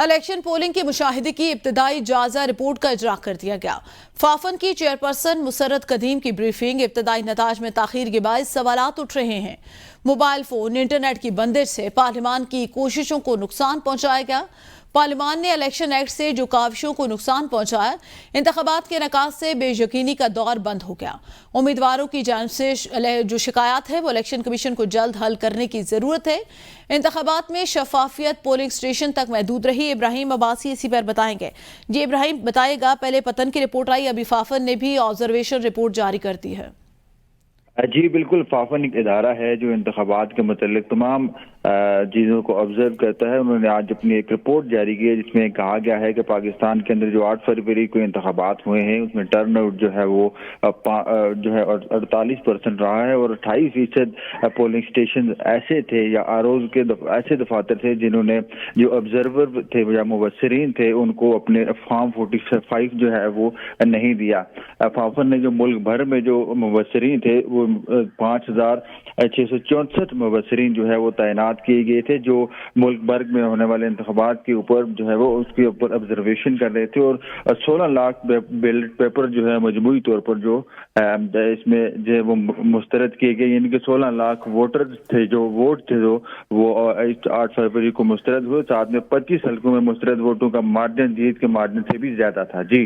Election polling के मुशाहिदे की इब्तदाई जायजा रिपोर्ट का इजरा कर दिया गया। फाफन की चेयरपर्सन मुसर्रत कदीम की ब्रीफिंग इब्तदाई नताज में ताखीर के बाद सवालात उठ रहे हैं। मोबाइल फोन इंटरनेट की बंदिश से पार्लियामान की कोशिशों को नुकसान पहुंचाया गया। पार्लियामान ने इलेक्शन एक्ट से जो काविशों को नुकसान पहुंचाया, इंतखाबात के नकाज से बेयकीनी का दौर बंद हो गया। उम्मीदवारों की जानिब से जो शिकायत है वो इलेक्शन कमीशन को जल्द हल करने की जरूरत है। इंतखाबात में शफाफियत पोलिंग स्टेशन तक महदूद रही। इब्राहिम अब्बासी इसी पर बताएंगे। जी इब्राहिम बताएगा, पहले पतन की रिपोर्ट आई, अभी फाफन ने भी ऑब्जर्वेशन रिपोर्ट जारी कर दी है। जी बिल्कुल, फाफन एक इदारा है जो इंतखाबात के मतलब तमाम चीज़ों को ऑब्जर्व करता है। उन्होंने आज अपनी एक रिपोर्ट जारी की है जिसमें कहा गया है कि पाकिस्तान के अंदर जो 8 फरवरी को इंतखाबात हुए हैं उसमें टर्न आउट जो है वो जो है 48% रहा है और 28% पोलिंग स्टेशन ऐसे थे या आरोज के ऐसे दफातर थे जिन्होंने जो ऑब्जर्वर थे या मुबसरीन थे उनको अपने फॉर्म 45 जो है वो नहीं दिया। फाफन ने जो मुल्क भर में जो मुबसरीन थे वो 5664 मुबसरीन जो है वो तैनात किए गए थे जो मुल्क भर में होने वाले इंतखाबात के ऊपर जो है वो उसके ऊपर ऑब्जर्वेशन कर रहे थे। और 16 लाख बैलेट पेपर जो है मजमूई तौर पर जो इसमें जो है वो मुस्तरद किए गए, यानी कि 16 लाख वोटर थे जो वोट थे जो वो 8 फरवरी को मुस्तरद हुए। साथ में 25 हल्कों में मुस्तरद वोटों का मार्जिन जीत के मार्जिन से भी ज्यादा था। जी।